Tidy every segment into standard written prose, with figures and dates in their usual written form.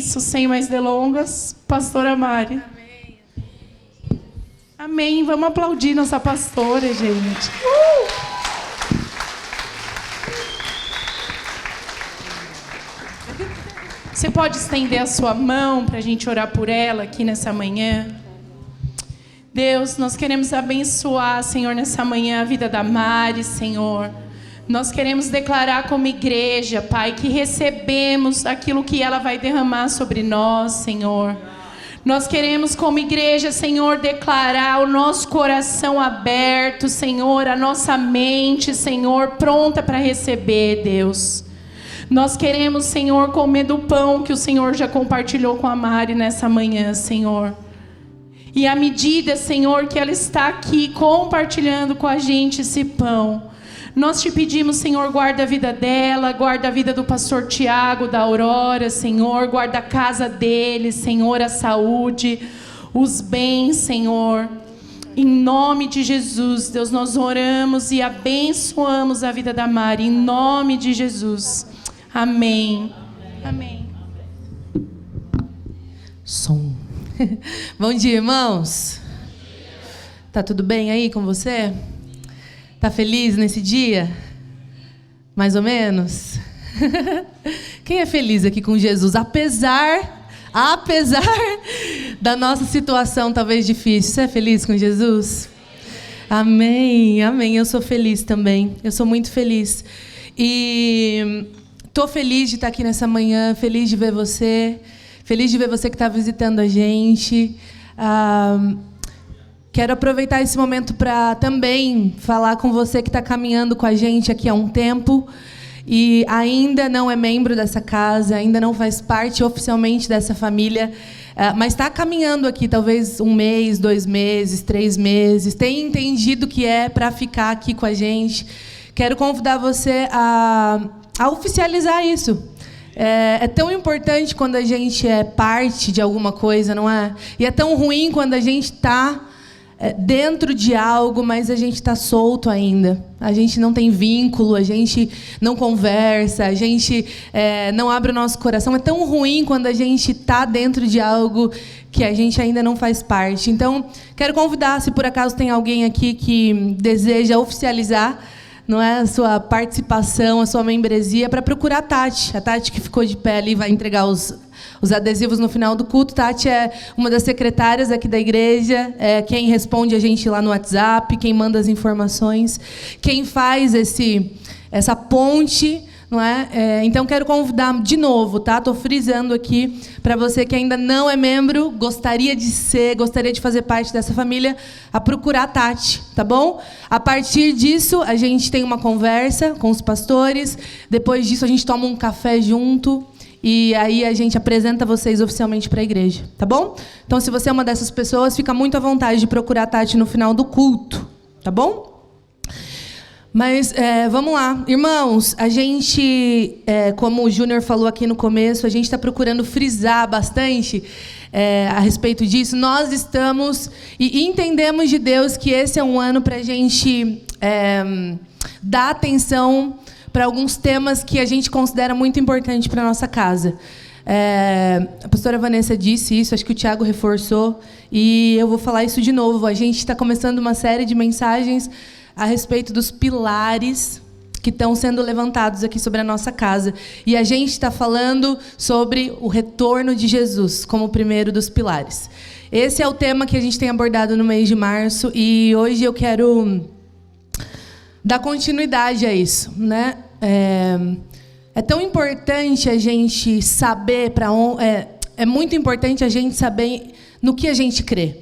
isso, sem mais delongas, pastora Mari. Amém. Amém. Vamos aplaudir nossa pastora, gente. Você pode estender a sua mão para a gente orar por ela aqui nessa manhã? Deus, nós queremos abençoar, Senhor, nessa manhã a vida da Mari, Senhor. Nós queremos declarar como igreja, Pai, que recebemos aquilo que ela vai derramar sobre nós, Senhor. Nós queremos como igreja, Senhor, declarar o nosso coração aberto, Senhor, a nossa mente, Senhor, pronta para receber, Deus. Nós queremos, Senhor, comer do pão que o Senhor já compartilhou com a Mari nessa manhã, Senhor. E à medida, Senhor, que ela está aqui compartilhando com a gente esse pão, nós te pedimos, Senhor, guarda a vida dela, guarda a vida do pastor Tiago, da Aurora, Senhor, guarda a casa dele, Senhor, a saúde, os bens, Senhor. Em nome de Jesus, Deus, nós oramos e abençoamos a vida da Mari, em nome de Jesus. Amém. Amém. Som. Bom dia, irmãos. Tá tudo bem aí com você? Tá feliz nesse dia? Mais ou menos? Quem é feliz aqui com Jesus? Apesar da nossa situação talvez difícil. Você é feliz com Jesus? Amém, amém. Eu sou feliz também. Eu sou muito feliz. E estou feliz de estar aqui nessa manhã, feliz de ver você que está visitando a gente. Quero aproveitar esse momento para também falar com você que está caminhando com a gente aqui há um tempo e ainda não é membro dessa casa, ainda não faz parte oficialmente dessa família, mas está caminhando aqui talvez 1 mês, 2 meses, 3 meses, tem entendido que é para ficar aqui com a gente. Quero convidar você a oficializar isso. É tão importante quando a gente é parte de alguma coisa, não é? E é tão ruim quando a gente está dentro de algo, mas a gente está solto ainda. A gente não tem vínculo, a gente não conversa, a gente não abre o nosso coração. É tão ruim quando a gente está dentro de algo que a gente ainda não faz parte. Então, quero convidar, se por acaso tem alguém aqui que deseja oficializar, não é, a sua participação, a sua membresia, para procurar a Tati que ficou de pé ali, vai entregar os adesivos no final do culto. Tati é uma das secretárias aqui da igreja, é quem responde a gente lá no WhatsApp, quem manda as informações, quem faz essa ponte, não é? Então, quero convidar de novo, tá? Estou frisando aqui, para você que ainda não é membro, gostaria de fazer parte dessa família, a procurar a Tati, tá bom? A partir disso, a gente tem uma conversa com os pastores, depois disso a gente toma um café junto, e aí a gente apresenta vocês oficialmente para a igreja, tá bom? Então, se você é uma dessas pessoas, fica muito à vontade de procurar a Tati no final do culto, tá bom? Mas vamos lá. Irmãos, a gente, como o Júnior falou aqui no começo, a gente está procurando frisar bastante a respeito disso. Nós estamos e entendemos de Deus que esse é um ano para a gente dar atenção para alguns temas que a gente considera muito importante para a nossa casa. A pastora Vanessa disse isso, acho que o Tiago reforçou, e eu vou falar isso de novo. A gente está começando uma série de mensagens a respeito dos pilares que estão sendo levantados aqui sobre a nossa casa. E a gente está falando sobre o retorno de Jesus como o primeiro dos pilares. Esse é o tema que a gente tem abordado no mês de março, e hoje eu quero dar continuidade a isso, né? É tão importante a gente saber para onde... É muito importante a gente saber no que a gente crê.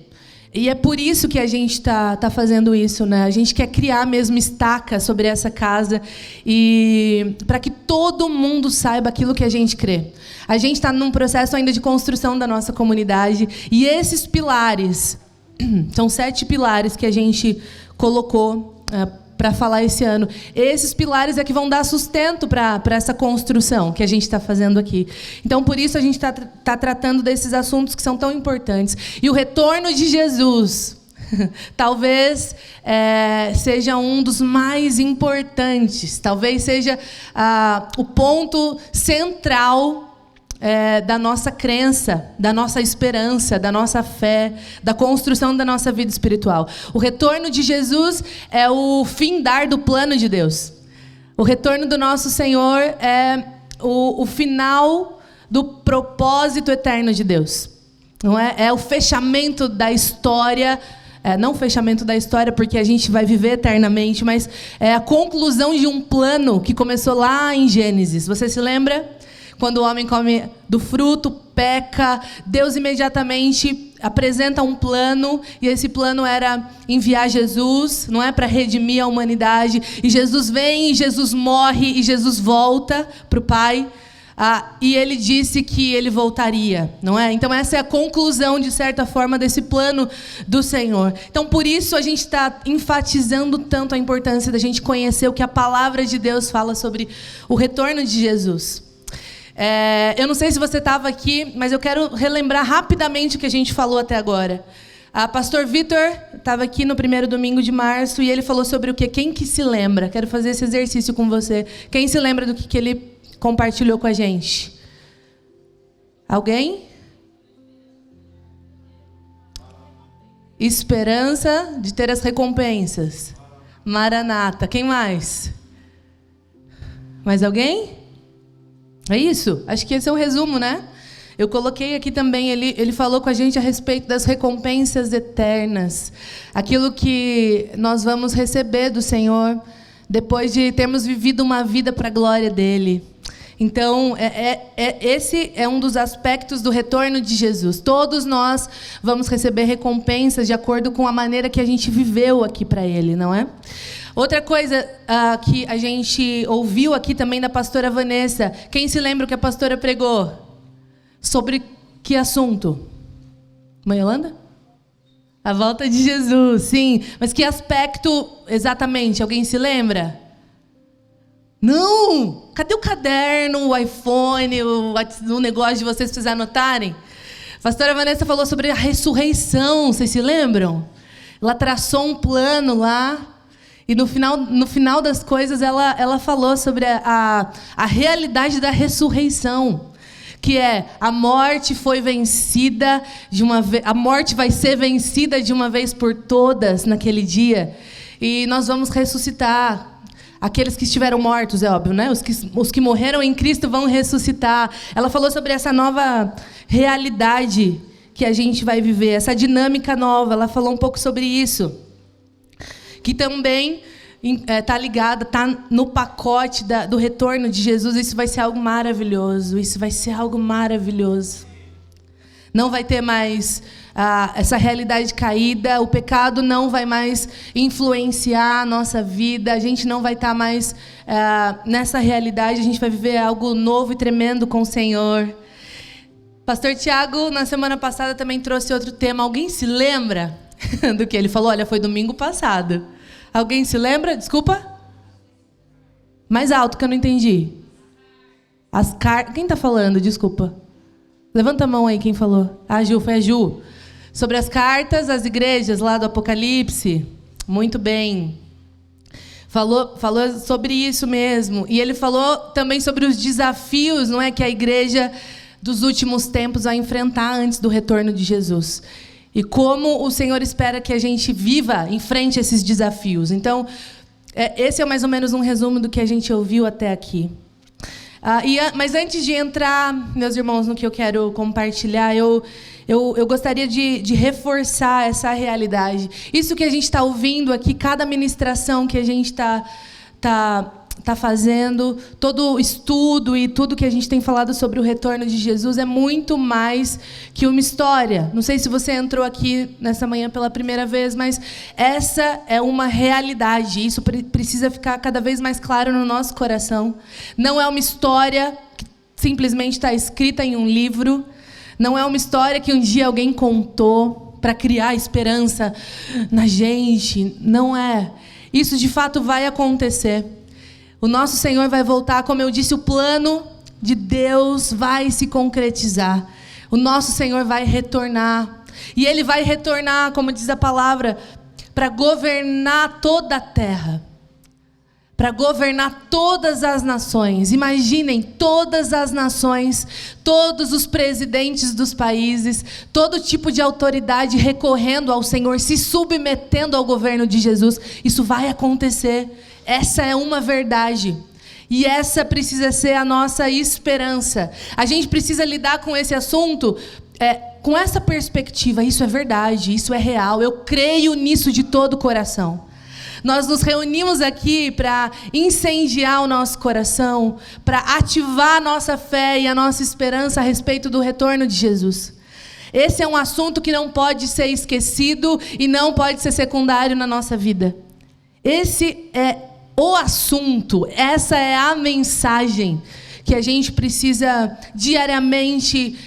E é por isso que a gente tá fazendo isso, né? A gente quer criar mesmo estaca sobre essa casa e para que todo mundo saiba aquilo que a gente crê. A gente está num processo ainda de construção da nossa comunidade, e esses pilares, são 7 pilares que a gente colocou para falar esse ano. Esses pilares é que vão dar sustento para essa construção que a gente está fazendo aqui. Então, por isso, a gente tá tratando desses assuntos que são tão importantes. E o retorno de Jesus talvez seja um dos mais importantes. Talvez seja o ponto central da nossa crença, da nossa esperança, da nossa fé, da construção da nossa vida espiritual. O retorno de Jesus é o findar do plano de Deus. O retorno do nosso Senhor é o final do propósito eterno de Deus. Não é? É o fechamento da história. Não o fechamento da história, porque a gente vai viver eternamente, mas é a conclusão de um plano que começou lá em Gênesis. Você se lembra? Quando o homem come do fruto, peca, Deus imediatamente apresenta um plano, e esse plano era enviar Jesus, não é, para redimir a humanidade. E Jesus vem, e Jesus morre, e Jesus volta para o Pai. E ele disse que ele voltaria, não é? Então essa é a conclusão, de certa forma, desse plano do Senhor. Então por isso a gente está enfatizando tanto a importância da gente conhecer o que a palavra de Deus fala sobre o retorno de Jesus. Eu não sei se você estava aqui, mas eu quero relembrar rapidamente o que a gente falou até agora. Pastor Vitor estava aqui no primeiro domingo de março e ele falou sobre o quê? Quem que se lembra? Quero fazer esse exercício com você. Quem se lembra do que ele compartilhou com a gente? Alguém? Esperança de ter as recompensas. Maranata. Quem mais? Mais alguém? É isso? Acho que esse é o resumo, né? Eu coloquei aqui também, ele falou com a gente a respeito das recompensas eternas. Aquilo que nós vamos receber do Senhor depois de termos vivido uma vida para a glória dEle. Então, esse é um dos aspectos do retorno de Jesus. Todos nós vamos receber recompensas de acordo com a maneira que a gente viveu aqui para Ele, não é? Outra coisa que a gente ouviu aqui também da pastora Vanessa. Quem se lembra o que a pastora pregou? Sobre que assunto? Mãe Yolanda? A volta de Jesus, sim. Mas que aspecto exatamente? Alguém se lembra? Não! Cadê o caderno, o iPhone, o negócio de vocês precisarem anotarem? A pastora Vanessa falou sobre a ressurreição, vocês se lembram? Ela traçou um plano lá. E no final das coisas, ela falou sobre a realidade da ressurreição, que é a morte foi vencida de uma vez, a morte vai ser vencida de uma vez por todas naquele dia, e nós vamos ressuscitar. Aqueles que estiveram mortos, é óbvio, né? Os que morreram em Cristo vão ressuscitar. Ela falou sobre essa nova realidade que a gente vai viver, essa dinâmica nova. Ela falou um pouco sobre isso, que também está ligada, está no pacote do retorno de Jesus. Isso vai ser algo maravilhoso. Isso vai ser algo maravilhoso. Não vai ter mais essa realidade caída. O pecado não vai mais influenciar a nossa vida. A gente não vai estar mais nessa realidade. A gente vai viver algo novo e tremendo com o Senhor. Pastor Tiago, na semana passada, também trouxe outro tema. Alguém se lembra do que ele falou? Olha, foi domingo passado. Alguém se lembra? Desculpa? Mais alto, que eu não entendi. Quem está falando? Desculpa. Levanta a mão aí, quem falou. Ju, foi a Ju. Sobre as cartas às igrejas lá do Apocalipse. Muito bem. Falou sobre isso mesmo. E ele falou também sobre os desafios, não é, que a igreja dos últimos tempos vai enfrentar antes do retorno de Jesus. E como o Senhor espera que a gente viva em frente a esses desafios. Então, esse é mais ou menos um resumo do que a gente ouviu até aqui. Mas antes de entrar, meus irmãos, no que eu quero compartilhar, eu gostaria de reforçar essa realidade. Isso que a gente está ouvindo aqui, cada ministração que a gente está fazendo, todo o estudo e tudo que a gente tem falado sobre o retorno de Jesus é muito mais que uma história. Não sei se você entrou aqui nessa manhã pela primeira vez, mas essa é uma realidade. Isso precisa ficar cada vez mais claro no nosso coração. Não é uma história que simplesmente está escrita em um livro. Não é uma história que um dia alguém contou para criar esperança na gente. Não é. Isso de fato vai acontecer. O nosso Senhor vai voltar, como eu disse, o plano de Deus vai se concretizar. O nosso Senhor vai retornar. E Ele vai retornar, como diz a palavra, para governar toda a terra. para governar todas as nações. Imaginem, todas as nações, todos os presidentes dos países, todo tipo de autoridade recorrendo ao Senhor, se submetendo ao governo de Jesus. Isso vai acontecer. Essa é uma verdade. E essa precisa ser a nossa esperança. A gente precisa lidar com esse assunto com essa perspectiva. Isso é verdade, isso é real. Eu creio nisso de todo o coração. Nós nos reunimos aqui para incendiar o nosso coração, para ativar a nossa fé e a nossa esperança a respeito do retorno de Jesus. Esse é um assunto que não pode ser esquecido e não pode ser secundário na nossa vida. Esse é o assunto, essa é a mensagem que a gente precisa diariamente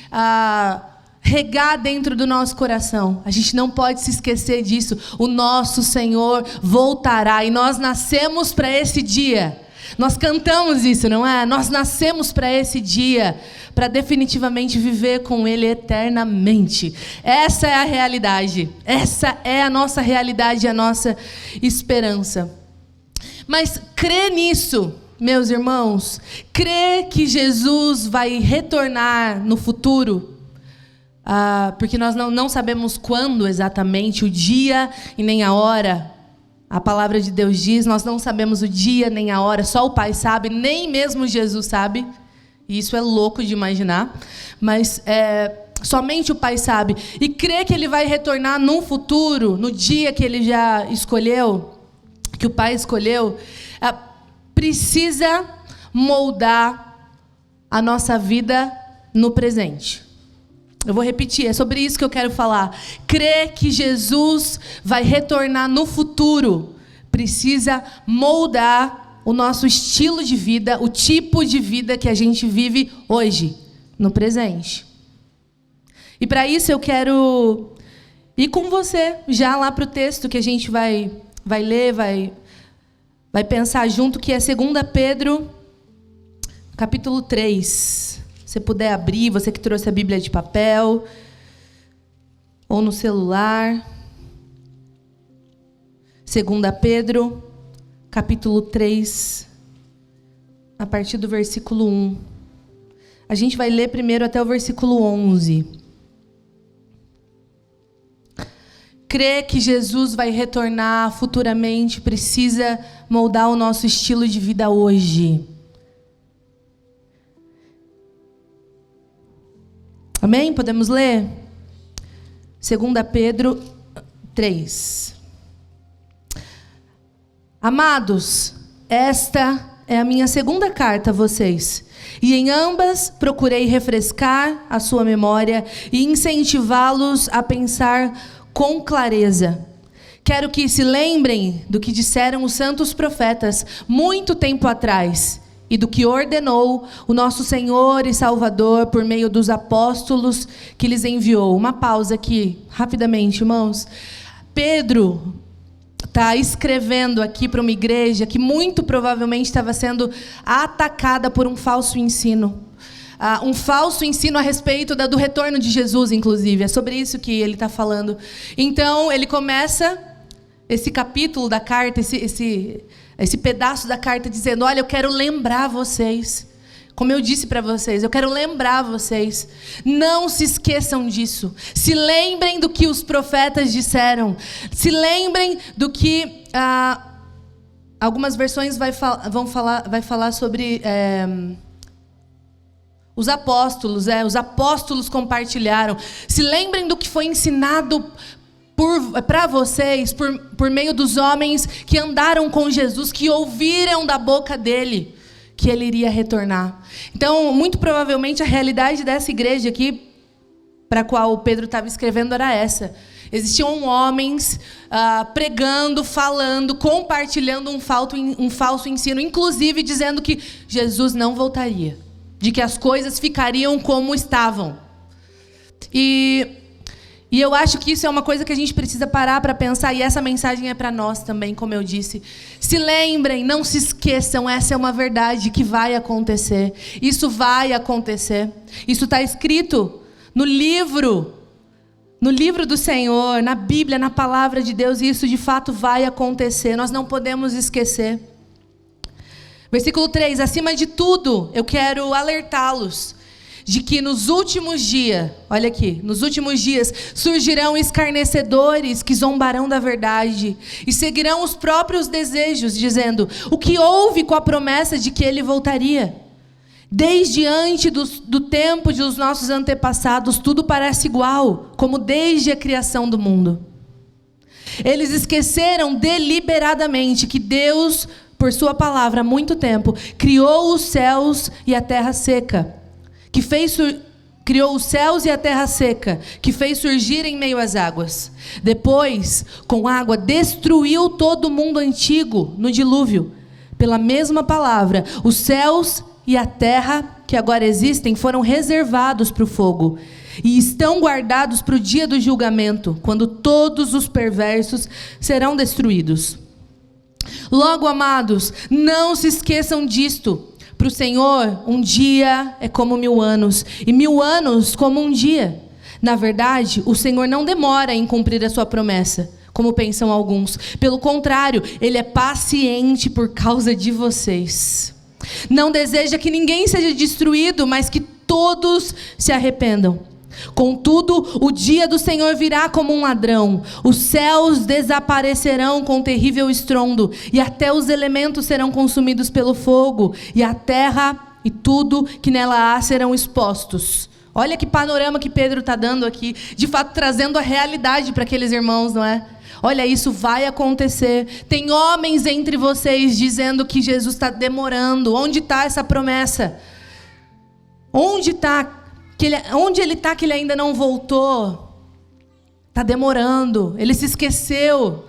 regar dentro do nosso coração. A gente não pode se esquecer disso. O nosso Senhor voltará e nós nascemos para esse dia. Nós cantamos isso, não é? Nós nascemos para esse dia, para definitivamente viver com Ele eternamente. Essa é a realidade. Essa é a nossa realidade, a nossa esperança. Mas crer nisso, meus irmãos, crer que Jesus vai retornar no futuro, porque nós não sabemos quando exatamente, o dia e nem a hora. A palavra de Deus diz, nós não sabemos o dia nem a hora, só o Pai sabe, nem mesmo Jesus sabe. E isso é louco de imaginar, mas somente o Pai sabe. E crer que Ele vai retornar no futuro, no dia que Ele já escolheu, que o Pai escolheu, precisa moldar a nossa vida no presente. Eu vou repetir, é sobre isso que eu quero falar. Crer que Jesus vai retornar no futuro precisa moldar o nosso estilo de vida, o tipo de vida que a gente vive hoje, no presente. E para isso eu quero ir com você já lá para o texto que a gente vai ler, vai pensar junto, que é 2 Pedro, capítulo 3. Se você puder abrir, você que trouxe a Bíblia de papel, ou no celular. 2 Pedro, capítulo 3, a partir do versículo 1. A gente vai ler primeiro até o versículo 11. Crer que Jesus vai retornar futuramente precisa moldar o nosso estilo de vida hoje. Amém? Podemos ler? 2 Pedro 3. Amados, esta é a minha segunda carta a vocês. E em ambas procurei refrescar a sua memória e incentivá-los a pensar com clareza. Quero que se lembrem do que disseram os santos profetas muito tempo atrás e do que ordenou o nosso Senhor e Salvador por meio dos apóstolos que lhes enviou. Uma pausa aqui, rapidamente, irmãos. Pedro está escrevendo aqui para uma igreja que muito provavelmente estava sendo atacada por um falso ensino. Um falso ensino a respeito do retorno de Jesus, inclusive. É sobre isso que ele está falando. Então, ele começa esse capítulo da carta, esse pedaço da carta dizendo: olha, eu quero lembrar vocês, como eu disse para vocês, eu quero lembrar vocês, não se esqueçam disso, se lembrem do que os profetas disseram, se lembrem do que algumas versões vai falar sobre os apóstolos compartilharam, se lembrem do que foi ensinado para vocês, por meio dos homens que andaram com Jesus, que ouviram da boca dele que ele iria retornar. Então, muito provavelmente, a realidade dessa igreja aqui, para a qual o Pedro estava escrevendo, era essa. Existiam homens pregando, falando, compartilhando um falso ensino, inclusive dizendo que Jesus não voltaria, de que as coisas ficariam como estavam. E eu acho que isso é uma coisa que a gente precisa parar para pensar, e essa mensagem é para nós também, como eu disse. Se lembrem, não se esqueçam, essa é uma verdade que vai acontecer. Isso vai acontecer. Isso está escrito no livro do Senhor, na Bíblia, na palavra de Deus, e isso de fato vai acontecer. Nós não podemos esquecer. Versículo 3: acima de tudo, eu quero alertá-los de que nos últimos dias, olha aqui, nos últimos dias surgirão escarnecedores que zombarão da verdade e seguirão os próprios desejos, dizendo: o que houve com a promessa de que ele voltaria? Desde antes do tempo dos nossos antepassados, tudo parece igual, como desde a criação do mundo. Eles esqueceram deliberadamente que Deus, por sua palavra, há muito tempo, criou os céus e a terra seca, criou os céus e a terra seca, que fez surgir em meio às águas. Depois, com água, destruiu todo o mundo antigo no dilúvio. Pela mesma palavra, os céus e a terra que agora existem foram reservados para o fogo e estão guardados para o dia do julgamento, quando todos os perversos serão destruídos. Logo, amados, não se esqueçam disto. Para o Senhor, um dia é como 1000 anos, e 1000 anos como um dia. Na verdade, o Senhor não demora em cumprir a sua promessa, como pensam alguns. Pelo contrário, Ele é paciente por causa de vocês. Não deseja que ninguém seja destruído, mas que todos se arrependam. Contudo, o dia do Senhor virá como um ladrão. Os céus desaparecerão com terrível estrondo, e até os elementos serão consumidos pelo fogo, e a terra e tudo que nela há serão expostos. Olha que panorama que Pedro está dando aqui, de fato trazendo a realidade para aqueles irmãos, não é? Olha, isso vai acontecer. Tem homens entre vocês dizendo que Jesus está demorando. Onde está essa promessa? Onde está? Onde ele está que ele ainda não voltou? Está demorando. Ele se esqueceu.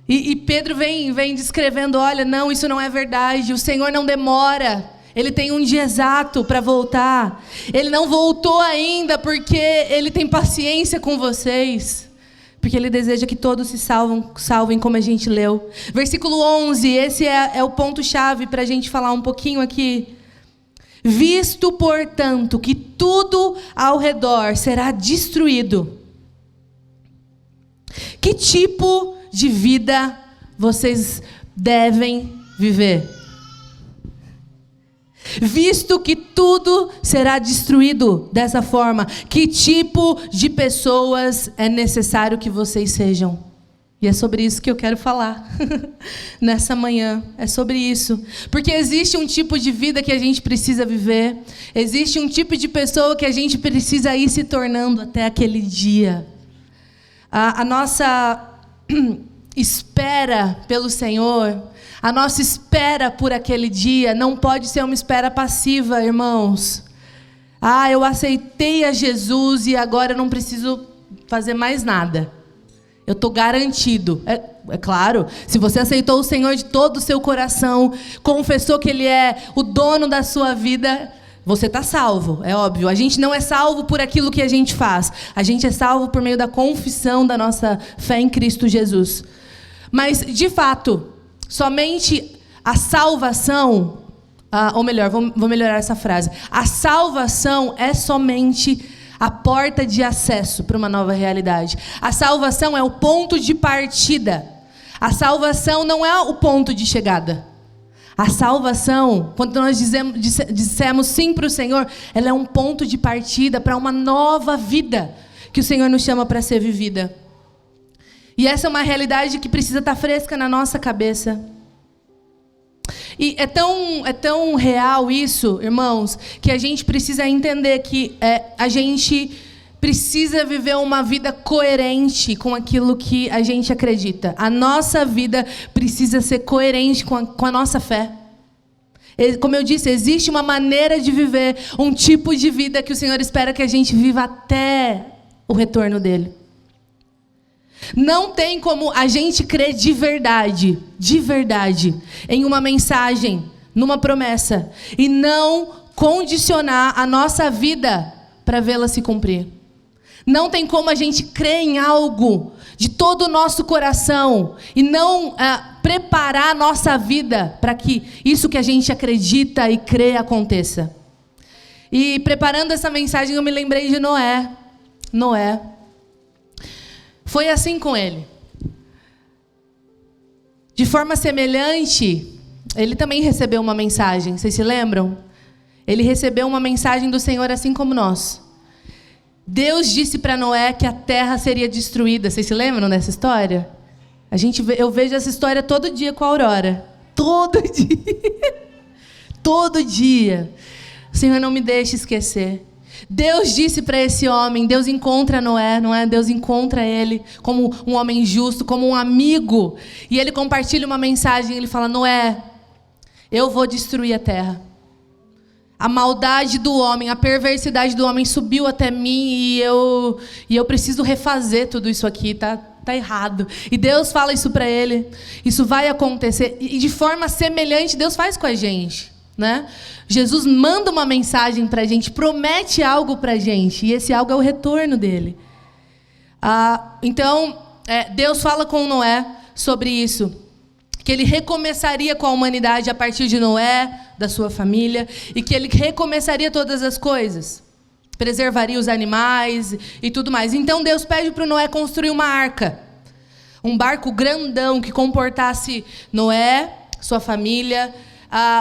e Pedro vem descrevendo: olha, não, isso não é verdade. O Senhor não demora. Ele tem um dia exato para voltar. Ele não voltou ainda porque Ele tem paciência com vocês. Porque Ele deseja que todos se salvem, como a gente leu. Versículo 11, esse é o ponto-chave para a gente falar um pouquinho aqui. Visto, portanto, que tudo ao redor será destruído, que tipo de vida vocês devem viver? Visto que tudo será destruído dessa forma, que tipo de pessoas é necessário que vocês sejam? E é sobre isso que eu quero falar nessa manhã. É sobre isso. Porque existe um tipo de vida que a gente precisa viver. Existe um tipo de pessoa que a gente precisa ir se tornando até aquele dia. A nossa espera pelo Senhor, a nossa espera por aquele dia não pode ser uma espera passiva, irmãos. Eu aceitei a Jesus e agora eu não preciso fazer mais nada. Eu estou garantido. É claro, se você aceitou o Senhor de todo o seu coração, confessou que Ele é o dono da sua vida, você está salvo, é óbvio. A gente não é salvo por aquilo que a gente faz. A gente é salvo por meio da confissão da nossa fé em Cristo Jesus. Mas, de fato, somente a salvação, ou melhor, vou melhorar essa frase. A salvação é somente a porta de acesso para uma nova realidade. A salvação é o ponto de partida. A salvação não é o ponto de chegada. A salvação, quando nós dissemos sim para o Senhor, ela é um ponto de partida para uma nova vida que o Senhor nos chama para ser vivida. E essa é uma realidade que precisa estar fresca na nossa cabeça. E é tão real isso, irmãos, que a gente precisa entender que a gente precisa viver uma vida coerente com aquilo que a gente acredita. A nossa vida precisa ser coerente com a nossa fé. Como eu disse, existe uma maneira de viver, um tipo de vida que o Senhor espera que a gente viva até o retorno dEle. Não tem como a gente crer de verdade, em uma mensagem, numa promessa, e não condicionar a nossa vida para vê-la se cumprir. Não tem como a gente crer em algo de todo o nosso coração e não preparar a nossa vida para que isso que a gente acredita e crê aconteça. E preparando essa mensagem, eu me lembrei de Noé. Foi assim com ele. De forma semelhante, ele também recebeu uma mensagem, vocês se lembram? Ele recebeu uma mensagem do Senhor assim como nós. Deus disse para Noé que a terra seria destruída. Vocês se lembram dessa história? Eu vejo essa história todo dia com a Aurora. Todo dia. Todo dia. O Senhor não me deixa esquecer. Deus disse para esse homem, Deus encontra Noé, não é? Deus encontra ele como um homem justo, como um amigo. E ele compartilha uma mensagem, ele fala, Noé, eu vou destruir a terra. A maldade do homem, a perversidade do homem subiu até mim e eu preciso refazer tudo isso aqui, tá errado. E Deus fala isso para ele, isso vai acontecer. E de forma semelhante, Deus faz com a gente, né? Jesus manda uma mensagem para a gente, promete algo para a gente, e esse algo é o retorno dele. Então, Deus fala com Noé sobre isso, que ele recomeçaria com a humanidade a partir de Noé, da sua família, e que ele recomeçaria todas as coisas, preservaria os animais e tudo mais. Então Deus pede para o Noé construir uma arca, um barco grandão que comportasse Noé, sua família,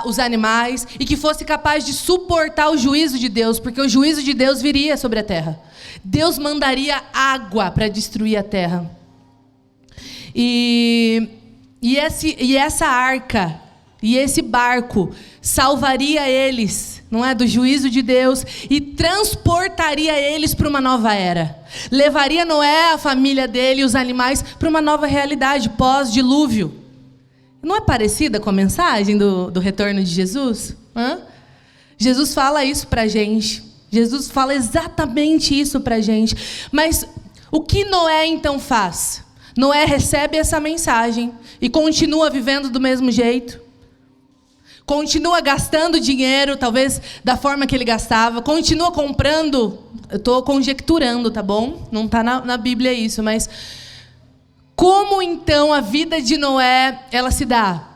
os animais, e que fosse capaz de suportar o juízo de Deus, porque o juízo de Deus viria sobre a terra. Deus mandaria água para destruir a terra. E essa arca, e esse barco, salvaria eles, não é, do juízo de Deus, e transportaria eles para uma nova era. Levaria Noé, a família dele, os animais, para uma nova realidade, pós-dilúvio. Não é parecida com a mensagem do retorno de Jesus? Jesus fala isso para a gente. Jesus fala exatamente isso para a gente. Mas o que Noé então faz? Noé recebe essa mensagem e continua vivendo do mesmo jeito. Continua gastando dinheiro, talvez da forma que ele gastava. Continua comprando. Eu estou conjecturando, tá bom? Não está na Bíblia isso, mas como então a vida de Noé ela se dá?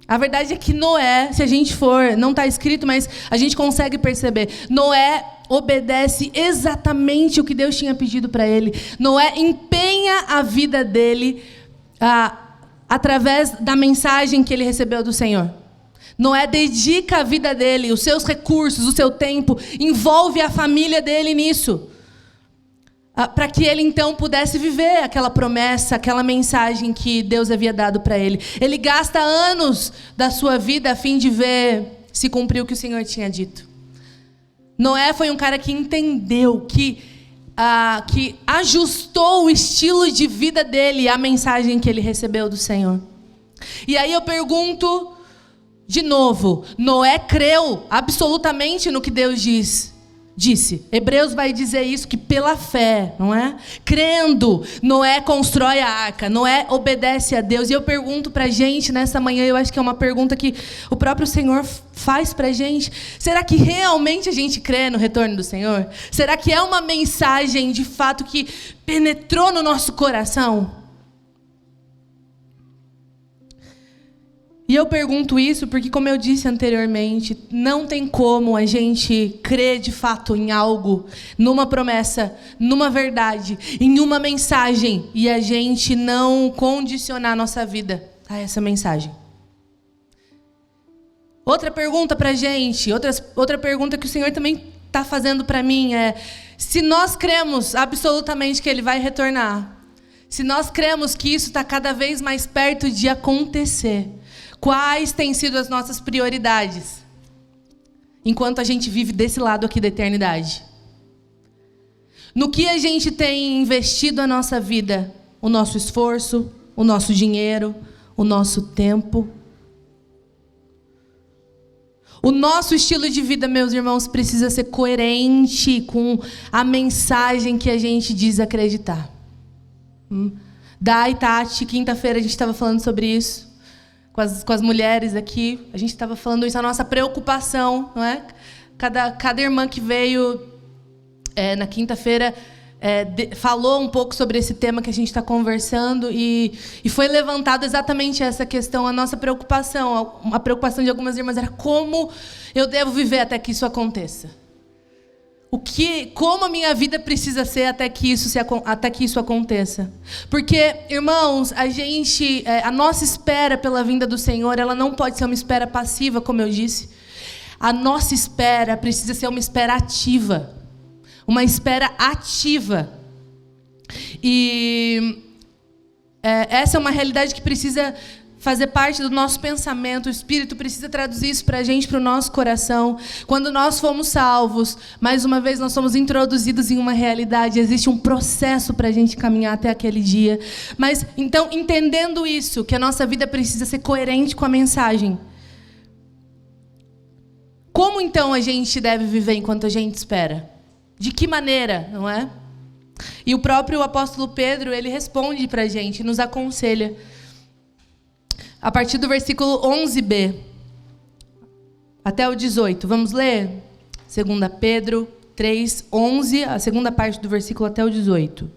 A verdade é que Noé, se a gente for, não está escrito, mas a gente consegue perceber. Noé obedece exatamente o que Deus tinha pedido para ele. Noé empenha a vida dele através da mensagem que ele recebeu do Senhor. Noé dedica a vida dele, os seus recursos, o seu tempo, envolve a família dele nisso. Para que ele então pudesse viver aquela promessa, aquela mensagem que Deus havia dado para ele. Ele gasta anos da sua vida a fim de ver se cumpriu o que o Senhor tinha dito. Noé foi um cara que entendeu, que ajustou o estilo de vida dele à mensagem que ele recebeu do Senhor. E aí eu pergunto de novo, Noé creu absolutamente no que Deus disse. Hebreus vai dizer isso, que pela fé, não é? Crendo, Noé constrói a arca, Noé obedece a Deus. E eu pergunto para a gente nessa manhã, eu acho que é uma pergunta que o próprio Senhor faz para a gente. Será que realmente a gente crê no retorno do Senhor? Será que é uma mensagem de fato que penetrou no nosso coração? E eu pergunto isso porque, como eu disse anteriormente, não tem como a gente crer de fato em algo, numa promessa, numa verdade, em uma mensagem, e a gente não condicionar a nossa vida a essa mensagem. Outra pergunta para a gente, outra pergunta que o Senhor também está fazendo para mim é: se nós cremos absolutamente que Ele vai retornar, se nós cremos que isso está cada vez mais perto de acontecer, quais têm sido as nossas prioridades enquanto a gente vive desse lado aqui da eternidade? No que a gente tem investido a nossa vida, o nosso esforço, o nosso dinheiro, o nosso tempo? O nosso estilo de vida, meus irmãos, precisa ser coerente com a mensagem que a gente diz acreditar. Dai, Tati, quinta-feira a gente estava falando sobre isso. Com as mulheres aqui, a gente estava falando isso, a nossa preocupação, não é? Cada irmã que veio na quinta-feira falou um pouco sobre esse tema que a gente está conversando e foi levantado exatamente essa questão, a nossa preocupação, a preocupação de algumas irmãs era como eu devo viver até que isso aconteça. como a minha vida precisa ser até que isso aconteça. Porque, irmãos, a nossa espera pela vinda do Senhor, ela não pode ser uma espera passiva, como eu disse. A nossa espera precisa ser uma espera ativa. Uma espera ativa. E essa é uma realidade que precisa fazer parte do nosso pensamento. O Espírito precisa traduzir isso para a gente, para o nosso coração. Quando nós fomos salvos, mais uma vez nós somos introduzidos em uma realidade. Existe um processo para a gente caminhar até aquele dia. Mas, então, entendendo isso, que a nossa vida precisa ser coerente com a mensagem. Como, então, a gente deve viver enquanto a gente espera? De que maneira, não é? E o próprio apóstolo Pedro, ele responde para a gente, nos aconselha. A partir do versículo 11b até o 18. Vamos ler? 2 Pedro 3, 11, a segunda parte do versículo até o 18.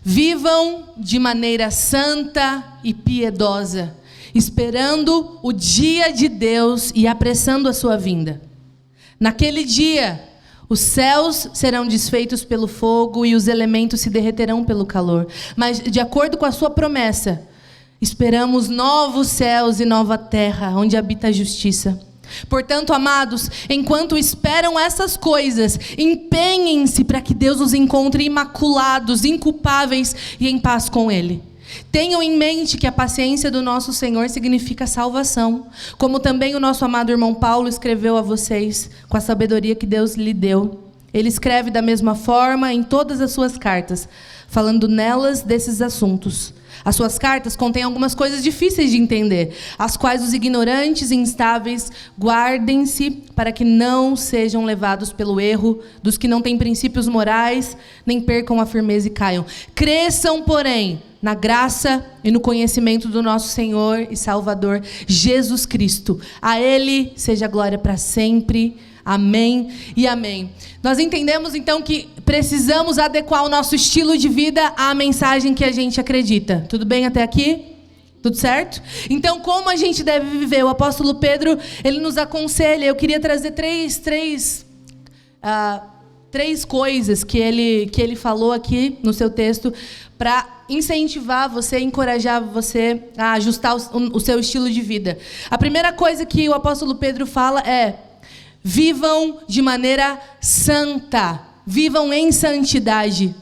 Vivam de maneira santa e piedosa, esperando o dia de Deus e apressando a sua vinda. Naquele dia, os céus serão desfeitos pelo fogo e os elementos se derreterão pelo calor. Mas, de acordo com a sua promessa, esperamos novos céus e nova terra, onde habita a justiça. Portanto, amados, enquanto esperam essas coisas, empenhem-se para que Deus os encontre imaculados, inculpáveis e em paz com Ele. Tenham em mente que a paciência do nosso Senhor significa salvação, como também o nosso amado irmão Paulo escreveu a vocês, com a sabedoria que Deus lhe deu. Ele escreve da mesma forma em todas as suas cartas, falando nelas desses assuntos. As suas cartas contêm algumas coisas difíceis de entender, as quais os ignorantes e instáveis guardem-se para que não sejam levados pelo erro dos que não têm princípios morais, nem percam a firmeza e caiam. Cresçam, porém, na graça e no conhecimento do nosso Senhor e Salvador, Jesus Cristo. A Ele seja glória para sempre. Amém e amém. Nós entendemos, então, que precisamos adequar o nosso estilo de vida à mensagem que a gente acredita. Tudo bem até aqui? Tudo certo? Então, como a gente deve viver? O apóstolo Pedro, ele nos aconselha. Eu queria trazer três coisas que ele falou aqui no seu texto para incentivar você, encorajar você a ajustar o seu estilo de vida. A primeira coisa que o apóstolo Pedro fala é: vivam de maneira santa, vivam em santidade.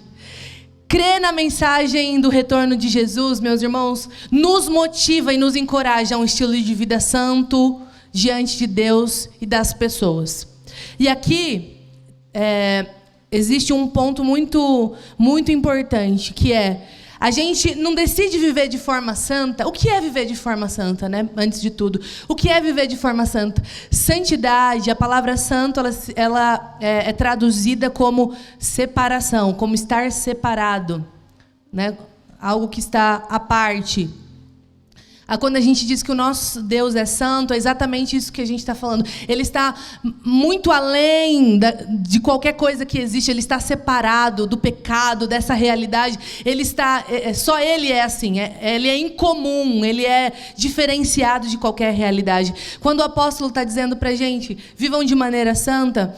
Crer na mensagem do retorno de Jesus, meus irmãos, nos motiva e nos encoraja a um estilo de vida santo diante de Deus e das pessoas. E aqui existe um ponto muito, muito importante, que é: a gente não decide viver de forma santa. O que é viver de forma santa, né? Antes de tudo, o que é viver de forma santa? Santidade, a palavra santo, ela é traduzida como separação, como estar separado, né? Algo que está à parte. Quando a gente diz que o nosso Deus é santo, é exatamente isso que a gente está falando. Ele está muito além de qualquer coisa que existe. Ele está separado do pecado, dessa realidade. Ele está, só Ele é assim. Ele é incomum. Ele é diferenciado de qualquer realidade. Quando o apóstolo está dizendo para a gente: vivam de maneira santa,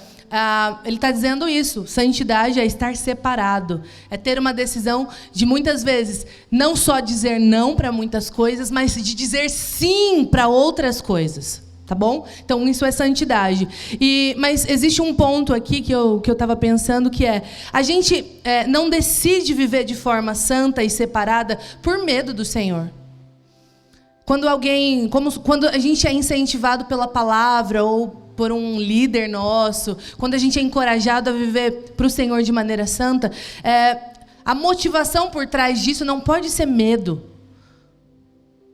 ele está dizendo isso. Santidade é estar separado, é ter uma decisão de, muitas vezes, não só dizer não para muitas coisas, mas de dizer sim para outras coisas, tá bom? Então isso é santidade. Mas existe um ponto aqui que eu estava pensando, que é: a gente não decide viver de forma santa e separada por medo do Senhor. Quando a gente é incentivado pela palavra ou por um líder nosso, quando a gente é encorajado a viver para o Senhor de maneira santa, a motivação por trás disso não pode ser medo.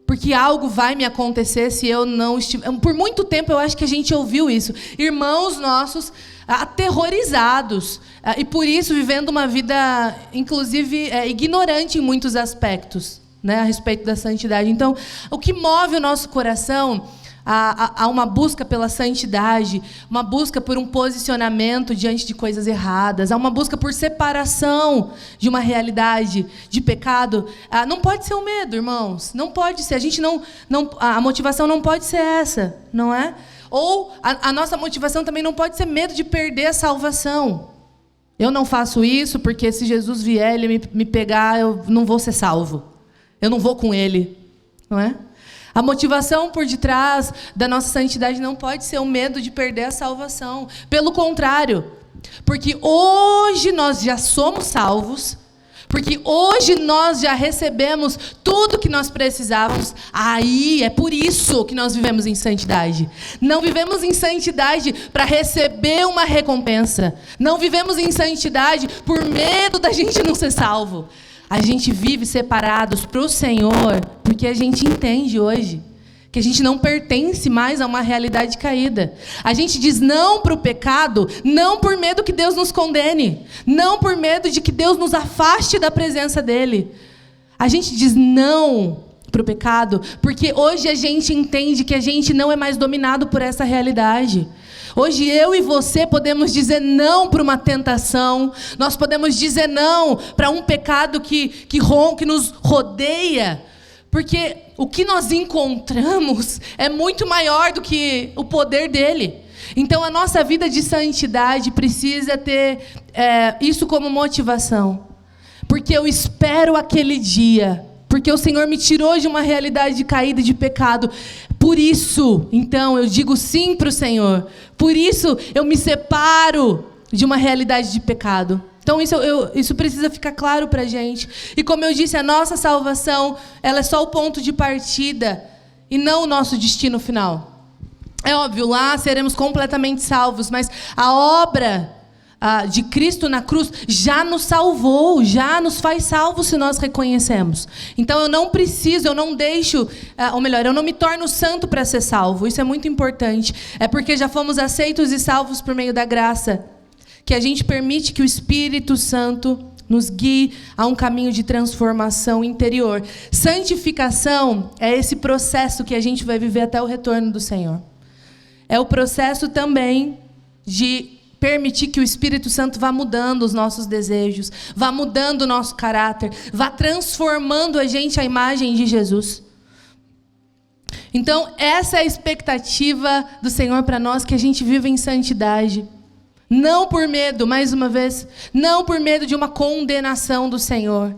Porque algo vai me acontecer se eu não estiver... Por muito tempo eu acho que a gente ouviu isso. Irmãos nossos aterrorizados. E por isso vivendo uma vida, inclusive, ignorante em muitos aspectos, né, a respeito da santidade. Então, o que move o nosso coração há uma busca pela santidade, uma busca por um posicionamento diante de coisas erradas, há uma busca por separação de uma realidade de pecado. Não pode ser o medo, irmãos. Não pode ser. A motivação não pode ser essa, não é? Ou a nossa motivação também não pode ser medo de perder a salvação. Eu não faço isso porque se Jesus vier, ele me pegar, eu não vou ser salvo. Eu não vou com ele, não é? A motivação por detrás da nossa santidade não pode ser o medo de perder a salvação. Pelo contrário, porque hoje nós já somos salvos, porque hoje nós já recebemos tudo que nós precisávamos, aí é por isso que nós vivemos em santidade. Não vivemos em santidade para receber uma recompensa. Não vivemos em santidade por medo da gente não ser salvo. A gente vive separados para o Senhor, porque a gente entende hoje que a gente não pertence mais a uma realidade caída. A gente diz não para o pecado, não por medo que Deus nos condene, não por medo de que Deus nos afaste da presença dEle. A gente diz não para o pecado, porque hoje a gente entende que a gente não é mais dominado por essa realidade. Hoje eu e você podemos dizer não para uma tentação, nós podemos dizer não para um pecado que nos rodeia, porque o que nós encontramos é muito maior do que o poder dele. Então a nossa vida de santidade precisa ter isso como motivação, porque eu espero aquele dia, porque o Senhor me tirou de uma realidade de caída, de pecado. Por isso, então, eu digo sim para o Senhor. Por isso, eu me separo de uma realidade de pecado. Então, isso precisa ficar claro para a gente. E como eu disse, a nossa salvação, ela é só o ponto de partida e não o nosso destino final. É óbvio, lá seremos completamente salvos, mas a obra de Cristo na cruz já nos salvou, já nos faz salvos se nós reconhecemos. Então eu não preciso, eu não deixo, ou melhor, eu não me torno santo para ser salvo. Isso é muito importante. É porque já fomos aceitos e salvos por meio da graça, que a gente permite que o Espírito Santo nos guie a um caminho de transformação interior. Santificação é esse processo que a gente vai viver até o retorno do Senhor. É o processo também de permitir que o Espírito Santo vá mudando os nossos desejos, vá mudando o nosso caráter, vá transformando a gente à imagem de Jesus. Então, essa é a expectativa do Senhor para nós, que a gente viva em santidade. Não por medo, mais uma vez, não por medo de uma condenação do Senhor,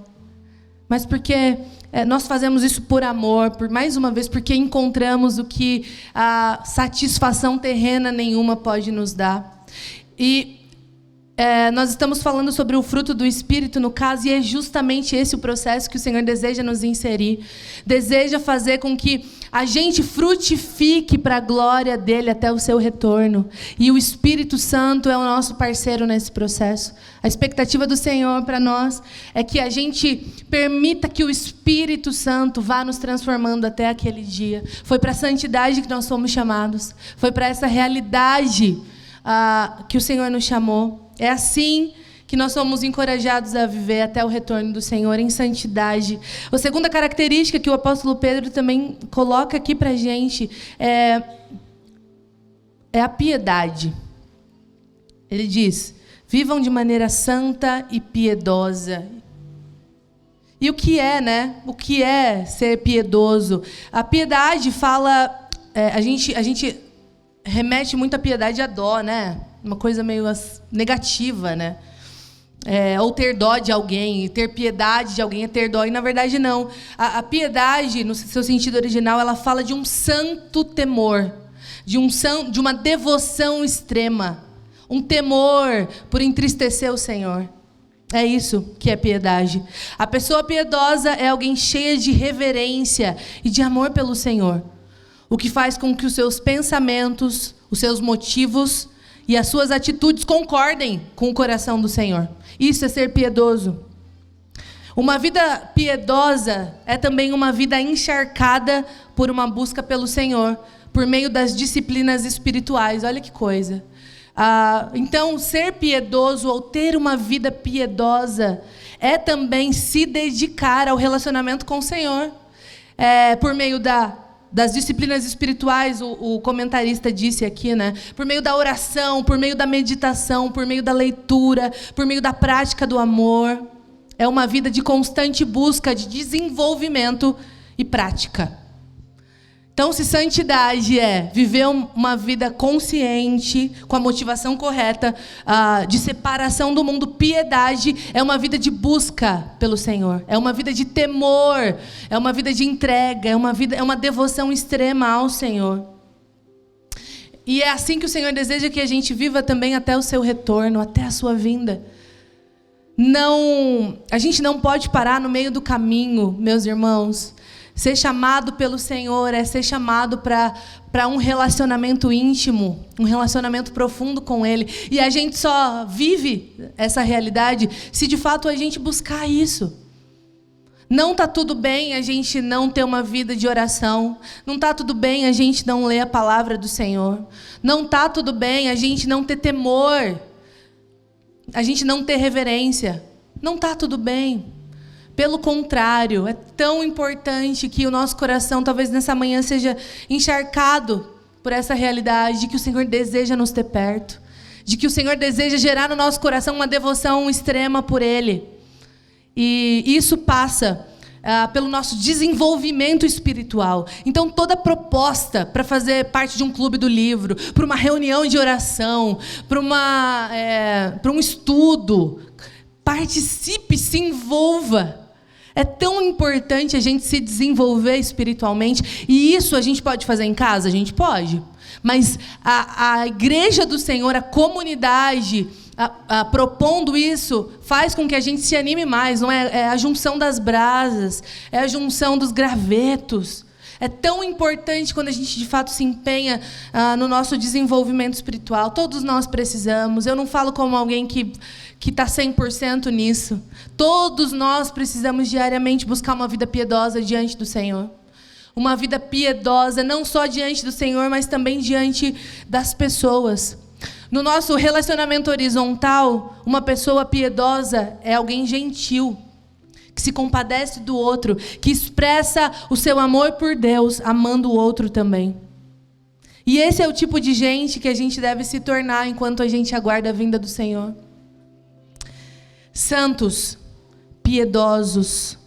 mas porque nós fazemos isso por amor, mais uma vez, porque encontramos o que a satisfação terrena nenhuma pode nos dar. E nós estamos falando sobre o fruto do Espírito, no caso, e é justamente esse o processo que o Senhor deseja nos inserir. Deseja fazer com que a gente frutifique para a glória dEle até o seu retorno. E o Espírito Santo é o nosso parceiro nesse processo. A expectativa do Senhor para nós é que a gente permita que o Espírito Santo vá nos transformando até aquele dia. Foi para a santidade que nós fomos chamados. Foi para essa realidade que o Senhor nos chamou. É assim que nós somos encorajados a viver até o retorno do Senhor em santidade. A segunda característica que o apóstolo Pedro também coloca aqui para a gente é a piedade. Ele diz: vivam de maneira santa e piedosa. E o que é, né? O que é ser piedoso? A piedade fala... a gente remete muito a piedade à dó, né? Uma coisa meio negativa, né? Ou ter dó de alguém, ter piedade de alguém é ter dó. E, na verdade, não. A piedade, no seu sentido original, ela fala de um santo temor, de uma devoção extrema, um temor por entristecer o Senhor. É isso que é piedade. A pessoa piedosa é alguém cheia de reverência e de amor pelo Senhor, o que faz com que os seus pensamentos, os seus motivos e as suas atitudes concordem com o coração do Senhor. Isso é ser piedoso. Uma vida piedosa é também uma vida encharcada por uma busca pelo Senhor, por meio das disciplinas espirituais. Olha que coisa. Então, ser piedoso ou ter uma vida piedosa é também se dedicar ao relacionamento com o Senhor, por meio da das disciplinas espirituais, o comentarista disse aqui, né? Por meio da oração, por meio da meditação, por meio da leitura, por meio da prática do amor. É uma vida de constante busca, de desenvolvimento e prática. Então, se santidade é viver uma vida consciente, com a motivação correta, de separação do mundo, piedade é uma vida de busca pelo Senhor, é uma vida de temor, é uma vida de entrega, é uma devoção extrema ao Senhor. E é assim que o Senhor deseja que a gente viva também até o seu retorno, até a sua vinda. A gente não pode parar no meio do caminho, meus irmãos. Ser chamado pelo Senhor é ser chamado para um relacionamento íntimo, um relacionamento profundo com Ele. E a gente só vive essa realidade se de fato a gente buscar isso. Não está tudo bem a gente não ter uma vida de oração. Não está tudo bem a gente não ler a palavra do Senhor. Não está tudo bem a gente não ter temor. A gente não ter reverência. Não está tudo bem. Pelo contrário, é tão importante que o nosso coração, talvez nessa manhã, seja encharcado por essa realidade de que o Senhor deseja nos ter perto, de que o Senhor deseja gerar no nosso coração uma devoção extrema por Ele. E isso passa pelo nosso desenvolvimento espiritual. Então, toda proposta para fazer parte de um clube do livro, para uma reunião de oração, para um estudo, participe, se envolva. É tão importante a gente se desenvolver espiritualmente. E isso a gente pode fazer em casa? A gente pode. Mas a igreja do Senhor, a comunidade, propondo isso, faz com que a gente se anime mais. Não é a junção das brasas, é a junção dos gravetos. É tão importante quando a gente de fato se empenha no nosso desenvolvimento espiritual. Todos nós precisamos. Eu não falo como alguém que está 100% nisso. Todos nós precisamos diariamente buscar uma vida piedosa diante do Senhor. Uma vida piedosa, não só diante do Senhor, mas também diante das pessoas. No nosso relacionamento horizontal, uma pessoa piedosa é alguém gentil, que se compadece do outro, que expressa o seu amor por Deus, amando o outro também. E esse é o tipo de gente que a gente deve se tornar enquanto a gente aguarda a vinda do Senhor. Santos, piedosos.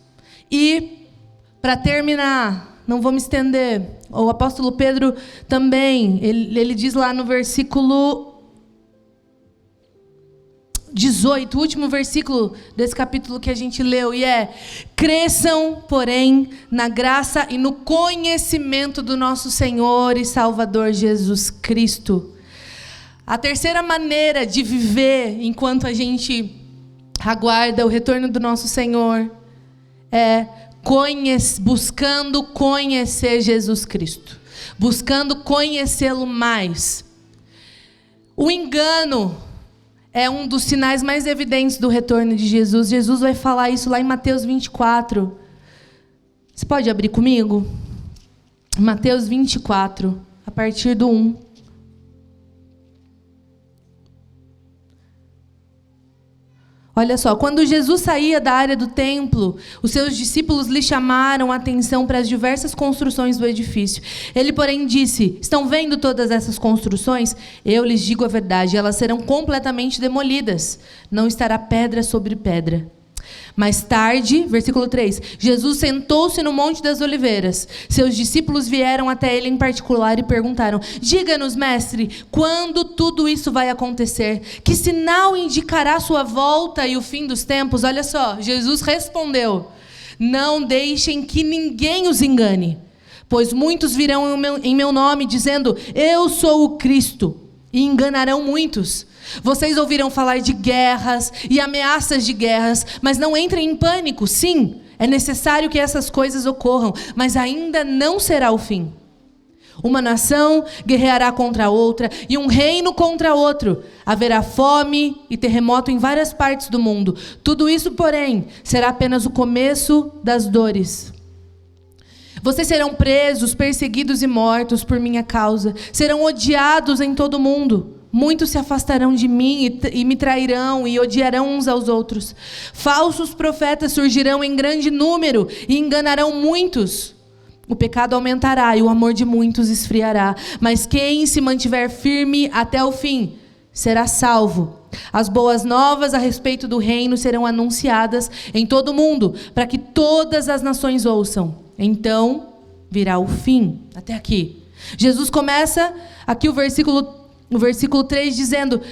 E, para terminar, não vou me estender, o apóstolo Pedro também, ele diz lá no versículo 18, o último versículo desse capítulo que a gente leu, e cresçam, porém, na graça e no conhecimento do nosso Senhor e Salvador Jesus Cristo. A terceira maneira de viver enquanto a gente aguarda o retorno do nosso Senhor é buscando conhecer Jesus Cristo, buscando conhecê-lo mais. O engano é um dos sinais mais evidentes do retorno de Jesus. Jesus vai falar isso lá em Mateus 24. Você pode abrir comigo? Mateus 24, a partir do 1. Olha só, quando Jesus saía da área do templo, os seus discípulos lhe chamaram a atenção para as diversas construções do edifício. Ele, porém, disse: estão vendo todas essas construções? Eu lhes digo a verdade, elas serão completamente demolidas. Não estará pedra sobre pedra. Mais tarde, versículo 3, Jesus sentou-se no Monte das Oliveiras. Seus discípulos vieram até ele em particular e perguntaram: diga-nos, mestre, quando tudo isso vai acontecer? Que sinal indicará sua volta e o fim dos tempos? Olha só, Jesus respondeu: não deixem que ninguém os engane, pois muitos virão em meu nome dizendo: eu sou o Cristo, e enganarão muitos. Vocês ouviram falar de guerras e ameaças de guerras, mas não entrem em pânico. Sim, é necessário que essas coisas ocorram, mas ainda não será o fim. Uma nação guerreará contra outra e um reino contra outro. Haverá fome e terremoto em várias partes do mundo. Tudo isso, porém, será apenas o começo das dores. Vocês serão presos, perseguidos e mortos por minha causa. Serão odiados em todo o mundo. Muitos se afastarão de mim e me trairão e odiarão uns aos outros. Falsos profetas surgirão em grande número e enganarão muitos. o pecado aumentará e o amor de muitos esfriará. Mas quem se mantiver firme até o fim será salvo. As boas novas a respeito do reino serão anunciadas em todo o mundo, para que todas as nações ouçam. Então virá o fim. Até aqui. Jesus começa aqui o versículo 3 dizendo,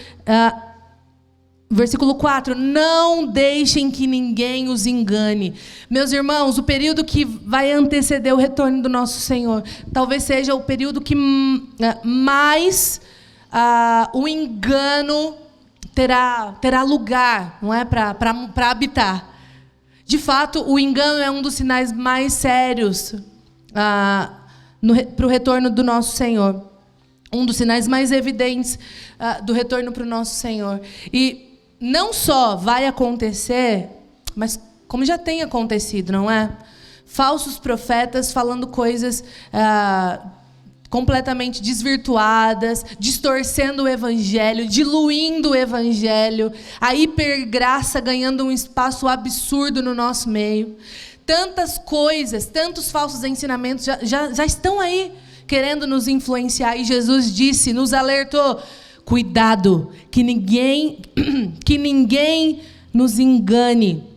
versículo 4, não deixem que ninguém os engane. Meus irmãos, o período que vai anteceder o retorno do nosso Senhor, talvez seja o período que mais o engano terá lugar, não é, para habitar. De fato, o engano é um dos sinais mais sérios para o retorno do nosso Senhor. Um dos sinais mais evidentes do retorno para o nosso Senhor. E não só vai acontecer, mas como já tem acontecido, não é? Falsos profetas falando coisas completamente desvirtuadas, distorcendo o evangelho, diluindo o evangelho, a hipergraça ganhando um espaço absurdo no nosso meio. Tantas coisas, tantos falsos ensinamentos já estão aí querendo nos influenciar. E Jesus disse, nos alertou, cuidado, que ninguém nos engane.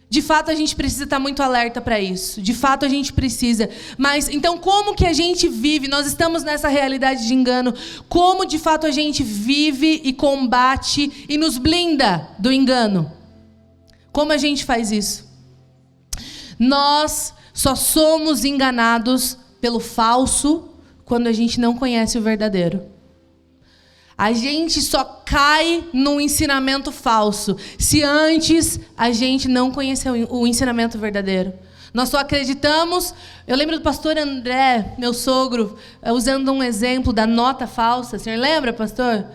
De fato, a gente precisa estar muito alerta para isso. De fato, a gente precisa. Mas, então, como que a gente vive? Nós estamos nessa realidade de engano. Como, de fato, a gente vive e combate e nos blinda do engano? Como a gente faz isso? Nós só somos enganados pelo falso quando a gente não conhece o verdadeiro. A gente só cai num ensinamento falso se antes a gente não conhecer o ensinamento verdadeiro. Nós só acreditamos... Eu lembro do pastor André, meu sogro, usando um exemplo da nota falsa. O senhor lembra, pastor?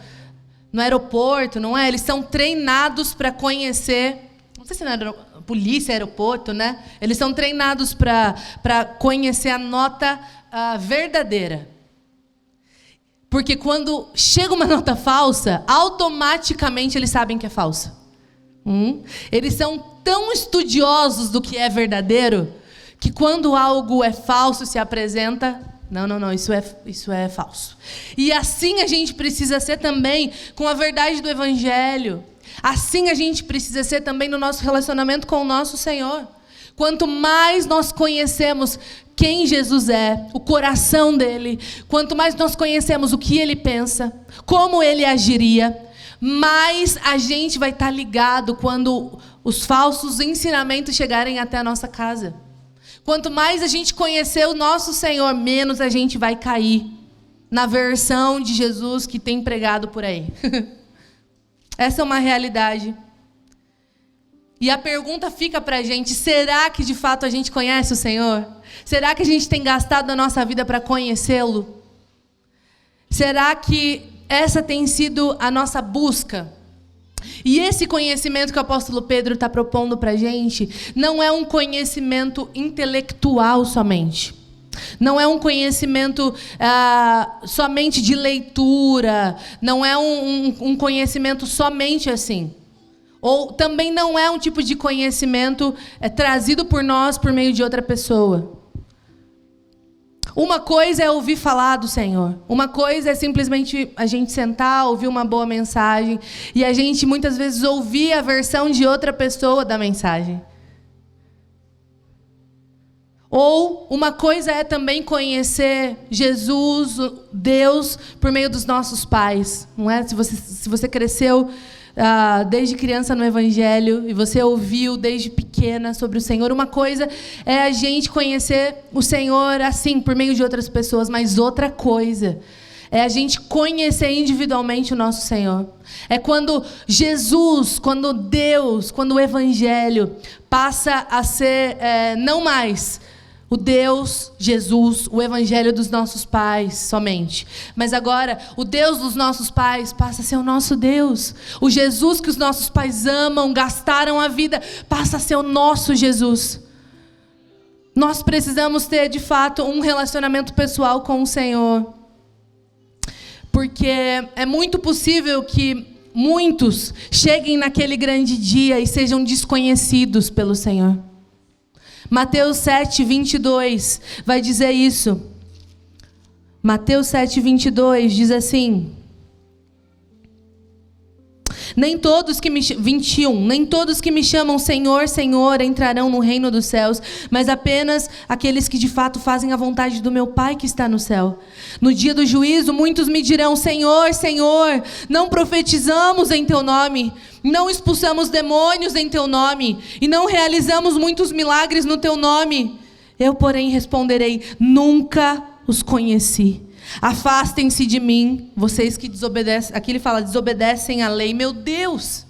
No aeroporto, não é? Eles são treinados para conhecer... Não sei se não era polícia, aeroporto, né? Eles são treinados para conhecer a nota verdadeira. Porque quando chega uma nota falsa, automaticamente eles sabem que é falsa. Eles são tão estudiosos do que é verdadeiro, que quando algo é falso se apresenta, não, isso é falso. E assim a gente precisa ser também com a verdade do Evangelho. Assim a gente precisa ser também no nosso relacionamento com o nosso Senhor. Quanto mais nós conhecemos quem Jesus é, o coração dele, quanto mais nós conhecemos o que ele pensa, como ele agiria, mais a gente vai estar ligado quando os falsos ensinamentos chegarem até a nossa casa. Quanto mais a gente conhecer o nosso Senhor, menos a gente vai cair na versão de Jesus que tem pregado por aí. Essa é uma realidade. E a pergunta fica para a gente, será que de fato a gente conhece o Senhor? Será que a gente tem gastado a nossa vida para conhecê-lo? Será que essa tem sido a nossa busca? E esse conhecimento que o apóstolo Pedro está propondo para a gente não é um conhecimento intelectual somente. Não é um conhecimento somente de leitura. Não é um conhecimento somente assim. Ou também não é um tipo de conhecimento trazido por nós por meio de outra pessoa. Uma coisa é ouvir falar do Senhor. Uma coisa é simplesmente a gente sentar, ouvir uma boa mensagem. E a gente muitas vezes ouvir a versão de outra pessoa da mensagem. Ou uma coisa é também conhecer Jesus, Deus, por meio dos nossos pais. Não é? Se você cresceu desde criança no Evangelho e você ouviu desde pequena sobre o Senhor, uma coisa é a gente conhecer o Senhor assim, por meio de outras pessoas, mas outra coisa é a gente conhecer individualmente o nosso Senhor. É quando Jesus, quando Deus, quando o Evangelho passa a ser não mais o Deus, Jesus, o Evangelho dos nossos pais somente. Mas agora, o Deus dos nossos pais passa a ser o nosso Deus. O Jesus que os nossos pais amam, gastaram a vida, passa a ser o nosso Jesus. Nós precisamos ter, de fato, um relacionamento pessoal com o Senhor. Porque é muito possível que muitos cheguem naquele grande dia e sejam desconhecidos pelo Senhor. Mateus 7, 22 vai dizer isso. Mateus 7, 22 diz assim: nem todos que me 21, nem todos que me chamam Senhor, Senhor entrarão no reino dos céus, mas apenas aqueles que de fato fazem a vontade do meu Pai que está no céu. No dia do juízo, muitos me dirão: Senhor, Senhor, não profetizamos em teu nome, não expulsamos demônios em teu nome, e não realizamos muitos milagres no teu nome. Eu, porém, responderei: nunca os conheci. Afastem-se de mim, vocês que desobedecem. Aqui ele fala: desobedecem à lei. Meu Deus,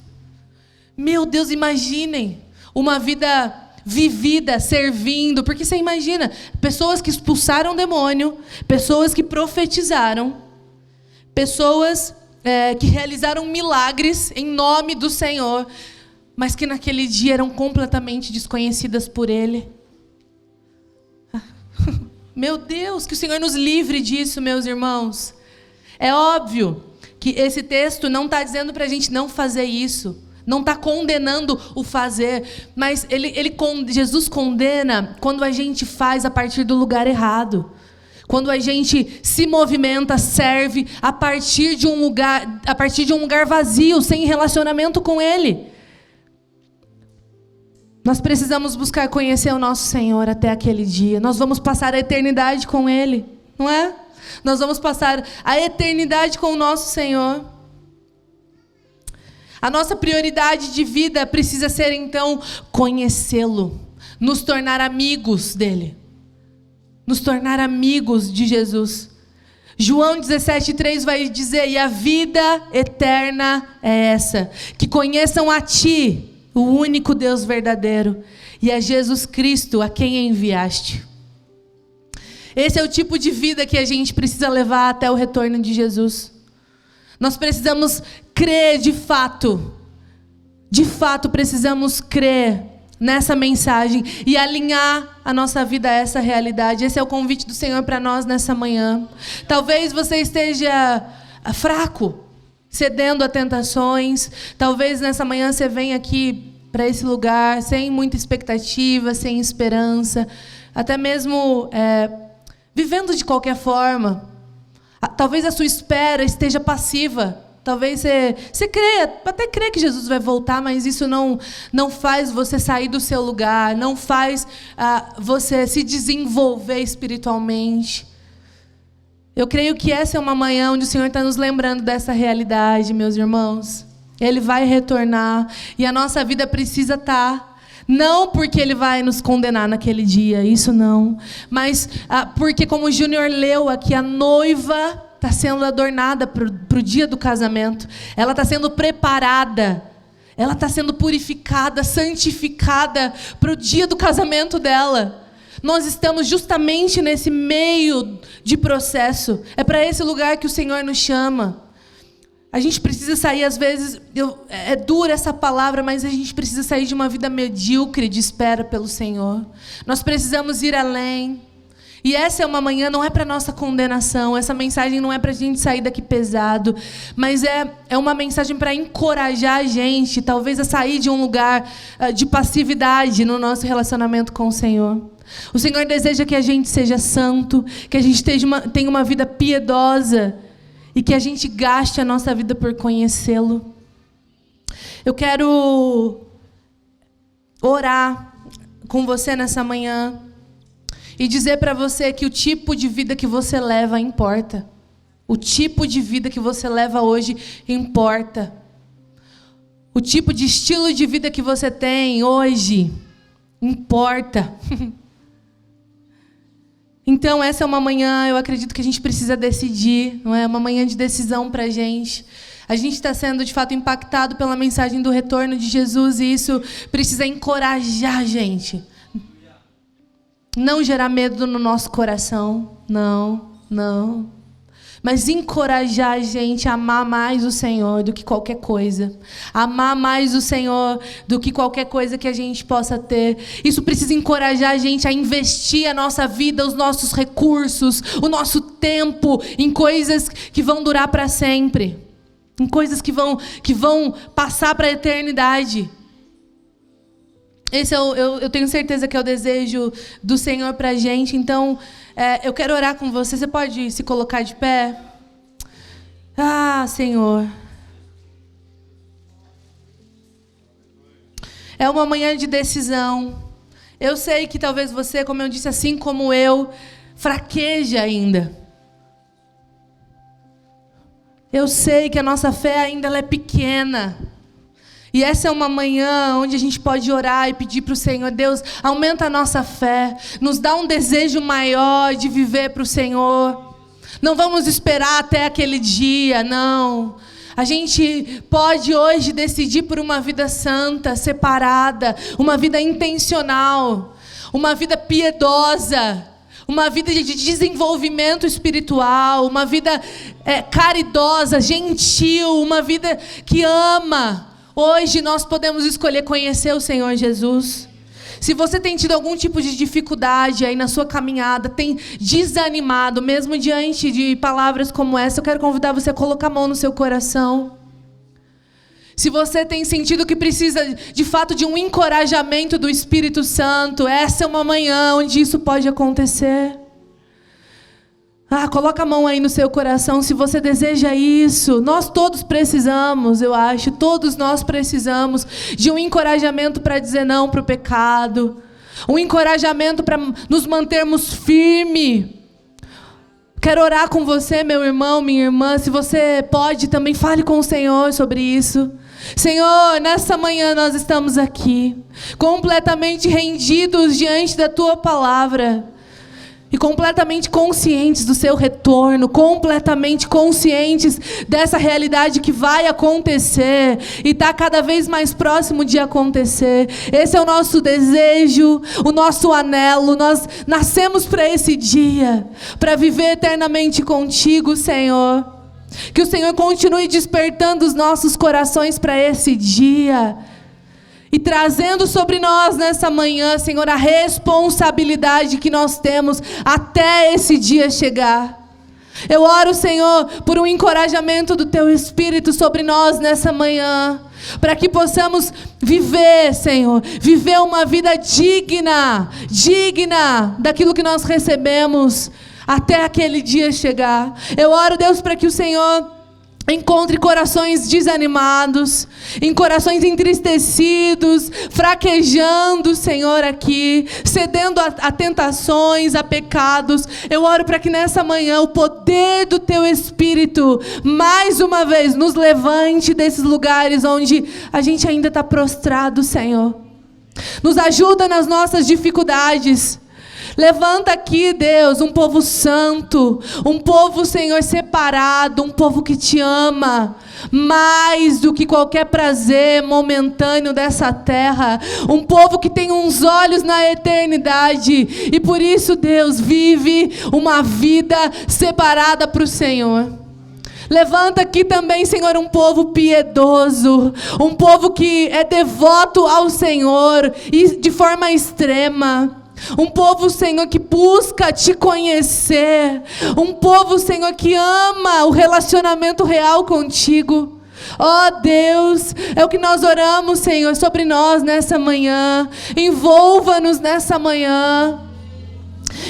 imaginem uma vida vivida, servindo. Porque você imagina, pessoas que expulsaram demônio, pessoas que profetizaram, pessoas que realizaram milagres em nome do Senhor, mas que naquele dia eram completamente desconhecidas por Ele. Meu Deus, que o Senhor nos livre disso, meus irmãos. É óbvio que esse texto não está dizendo para a gente não fazer isso, não está condenando o fazer, mas Jesus condena quando a gente faz a partir do lugar errado, quando a gente se movimenta, serve a partir de um lugar vazio, sem relacionamento com Ele. Nós precisamos buscar conhecer o nosso Senhor até aquele dia. Nós vamos passar a eternidade com Ele, não é? Nós vamos passar a eternidade com o nosso Senhor. A nossa prioridade de vida precisa ser, então, conhecê-lo, nos tornar amigos dEle, nos tornar amigos de Jesus. João 17,3 vai dizer: e a vida eterna é essa, que conheçam a Ti, o único Deus verdadeiro, e a Jesus Cristo, a quem enviaste. Esse é o tipo de vida que a gente precisa levar até o retorno de Jesus. Nós precisamos crer de fato precisamos crer nessa mensagem e alinhar a nossa vida a essa realidade. Esse é o convite do Senhor para nós nessa manhã. Talvez você esteja fraco, cedendo a tentações. Talvez nessa manhã você venha aqui para esse lugar sem muita expectativa, sem esperança, até mesmo vivendo de qualquer forma. Talvez a sua espera esteja passiva. Talvez você até crê que Jesus vai voltar, mas isso não faz você sair do seu lugar, não faz você se desenvolver espiritualmente. Eu creio que essa é uma manhã onde o Senhor está nos lembrando dessa realidade, meus irmãos. Ele vai retornar e a nossa vida precisa estar. Não porque Ele vai nos condenar naquele dia, isso não. Mas porque, como o Júnior leu aqui, a noiva está sendo adornada para o dia do casamento. Ela está sendo preparada. Ela está sendo purificada, santificada para o dia do casamento dela. Nós estamos justamente nesse meio de processo. É para esse lugar que o Senhor nos chama. A gente precisa sair, às vezes, é dura essa palavra, mas a gente precisa sair de uma vida medíocre de espera pelo Senhor. Nós precisamos ir além. E essa é uma manhã, não é para nossa condenação, essa mensagem não é para a gente sair daqui pesado, mas é uma mensagem para encorajar a gente, talvez a sair de um lugar de passividade no nosso relacionamento com o Senhor. O Senhor deseja que a gente seja santo, que a gente tenha uma vida piedosa e que a gente gaste a nossa vida por conhecê-lo. Eu quero orar com você nessa manhã e dizer para você que o tipo de vida que você leva importa. O tipo de vida que você leva hoje importa. O tipo de estilo de vida que você tem hoje importa. Então, essa é uma manhã, eu acredito que a gente precisa decidir, não é? Uma manhã de decisão para a gente. A gente está sendo, de fato, impactado pela mensagem do retorno de Jesus e isso precisa encorajar a gente. Não gerar medo no nosso coração, não. Mas encorajar a gente a amar mais o Senhor do que qualquer coisa. Amar mais o Senhor do que qualquer coisa que a gente possa ter. Isso precisa encorajar a gente a investir a nossa vida, os nossos recursos, o nosso tempo em coisas que vão durar para sempre. Em coisas que vão passar para a eternidade. Esse eu tenho certeza que é o desejo do Senhor para a gente. Então, eu quero orar com você. Você pode se colocar de pé? Ah, Senhor. É uma manhã de decisão. Eu sei que talvez você, como eu disse, assim como eu, fraqueja ainda. Eu sei que a nossa fé ainda ela é pequena. E essa é uma manhã onde a gente pode orar e pedir para o Senhor: Deus, aumenta a nossa fé, nos dá um desejo maior de viver para o Senhor. Não vamos esperar até aquele dia, não. A gente pode hoje decidir por uma vida santa, separada, uma vida intencional, uma vida piedosa, uma vida de desenvolvimento espiritual, uma vida caridosa, gentil, uma vida que ama. Hoje nós podemos escolher conhecer o Senhor Jesus. Se você tem tido algum tipo de dificuldade aí na sua caminhada, tem desanimado, mesmo diante de palavras como essa, eu quero convidar você a colocar a mão no seu coração. Se você tem sentido que precisa, de fato, de um encorajamento do Espírito Santo, essa é uma manhã onde isso pode acontecer. Coloca a mão aí no seu coração se você deseja isso. Nós todos precisamos, eu acho, todos nós precisamos de um encorajamento para dizer não para o pecado. Um encorajamento para nos mantermos firmes. Quero orar com você, meu irmão, minha irmã. Se você pode, também fale com o Senhor sobre isso. Senhor, nessa manhã nós estamos aqui, completamente rendidos diante da Tua palavra. E completamente conscientes do seu retorno, completamente conscientes dessa realidade que vai acontecer e está cada vez mais próximo de acontecer. Esse é o nosso desejo, o nosso anelo. Nós nascemos para esse dia, para viver eternamente contigo, Senhor. Que o Senhor continue despertando os nossos corações para esse dia. E trazendo sobre nós nessa manhã, Senhor, a responsabilidade que nós temos até esse dia chegar. Eu oro, Senhor, por um encorajamento do Teu Espírito sobre nós nessa manhã, para que possamos viver, Senhor, viver uma vida digna daquilo que nós recebemos até aquele dia chegar. Eu oro, Deus, para que o Senhor encontre corações desanimados, em corações entristecidos, fraquejando, Senhor, aqui, cedendo a tentações, a pecados. Eu oro para que nessa manhã o poder do Teu Espírito, mais uma vez, nos levante desses lugares onde a gente ainda está prostrado, Senhor. Nos ajuda nas nossas dificuldades. Levanta aqui, Deus, um povo santo, um povo, Senhor, separado, um povo que Te ama mais do que qualquer prazer momentâneo dessa terra, um povo que tem uns olhos na eternidade e por isso, Deus, vive uma vida separada para o Senhor. Levanta aqui também, Senhor, um povo piedoso, um povo que é devoto ao Senhor e de forma extrema. Um povo, Senhor, que busca Te conhecer. Um povo, Senhor, que ama o relacionamento real contigo. Ó Deus, é o que nós oramos, Senhor, sobre nós nessa manhã. Envolva-nos nessa manhã.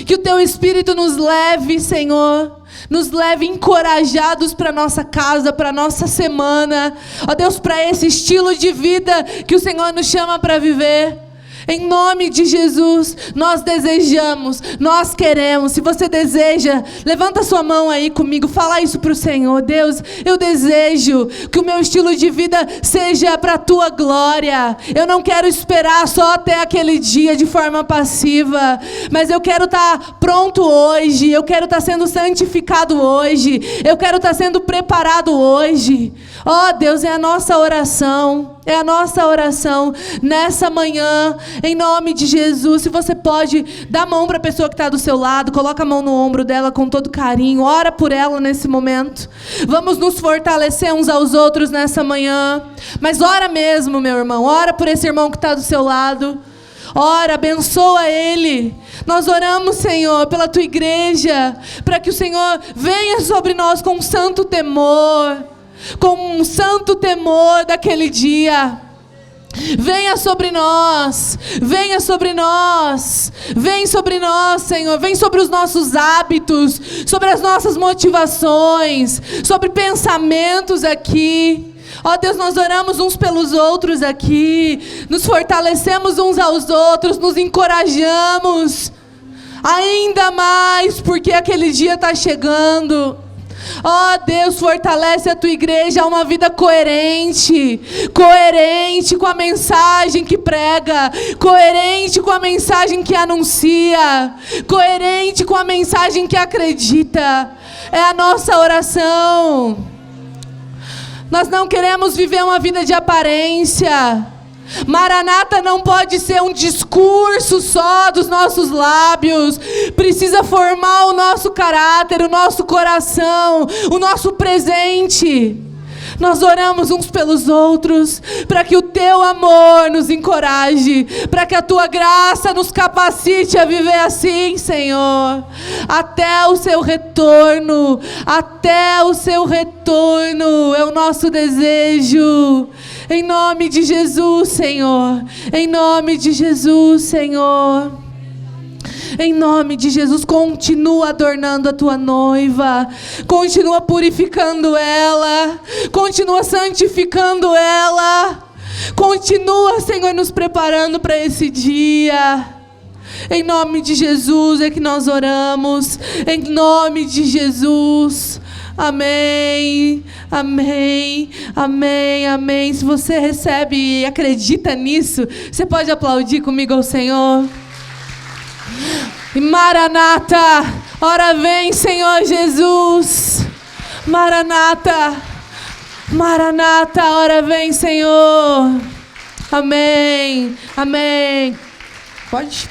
Que o Teu Espírito nos leve, Senhor. Nos leve encorajados para a nossa casa, para a nossa semana. Ó Deus, para esse estilo de vida que o Senhor nos chama para viver. Em nome de Jesus, nós desejamos, nós queremos. Se você deseja, levanta sua mão aí comigo, fala isso para o Senhor. Deus, eu desejo que o meu estilo de vida seja para a Tua glória. Eu não quero esperar só até aquele dia de forma passiva, mas eu quero estar pronto hoje, eu quero estar sendo santificado hoje, eu quero estar sendo preparado hoje. Ó Deus, é a nossa oração. É a nossa oração nessa manhã, em nome de Jesus. Se você pode, dá a mão para a pessoa que está do seu lado, coloca a mão no ombro dela com todo carinho, ora por ela nesse momento. Vamos nos fortalecer uns aos outros nessa manhã. Mas ora mesmo, meu irmão, ora por esse irmão que está do seu lado. Ora, abençoa ele. Nós oramos, Senhor, pela Tua igreja, para que o Senhor venha sobre nós com um santo temor, com um santo temor daquele dia. Venha sobre nós, venha sobre nós, vem sobre nós, Senhor, vem sobre os nossos hábitos, sobre as nossas motivações, sobre pensamentos aqui. Ó Deus, nós oramos uns pelos outros aqui, nos fortalecemos uns aos outros, nos encorajamos, ainda mais porque aquele dia está chegando. Ó Deus, fortalece a tua igreja a uma vida coerente com a mensagem que prega, coerente com a mensagem que anuncia, coerente com a mensagem que acredita. É a nossa oração. Nós não queremos viver uma vida de aparência. Maranata não pode ser um discurso só dos nossos lábios. Precisa formar o nosso caráter, o nosso coração, o nosso presente. Nós oramos uns pelos outros, para que o teu amor nos encoraje, para que a tua graça nos capacite a viver assim, Senhor, até o seu retorno, é o nosso desejo. Em nome de Jesus, Senhor, em nome de Jesus, Senhor. Em nome de Jesus, continua adornando a tua noiva, continua purificando ela, continua santificando ela, continua, Senhor, nos preparando para esse dia. Em nome de Jesus é que nós oramos, em nome de Jesus. Amém, amém, amém, amém. Se você recebe e acredita nisso, você pode aplaudir comigo ao Senhor. E Maranata, ora vem, Senhor Jesus. Maranata, Maranata, ora vem, Senhor. Amém, amém. Pode?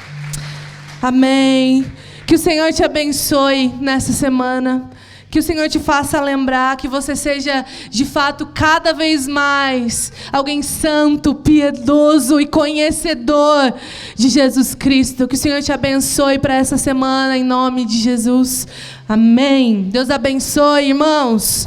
Amém. Que o Senhor te abençoe nessa semana. Que o Senhor te faça lembrar, que você seja, de fato, cada vez mais alguém santo, piedoso e conhecedor de Jesus Cristo. Que o Senhor te abençoe para essa semana, em nome de Jesus. Amém. Deus abençoe, irmãos.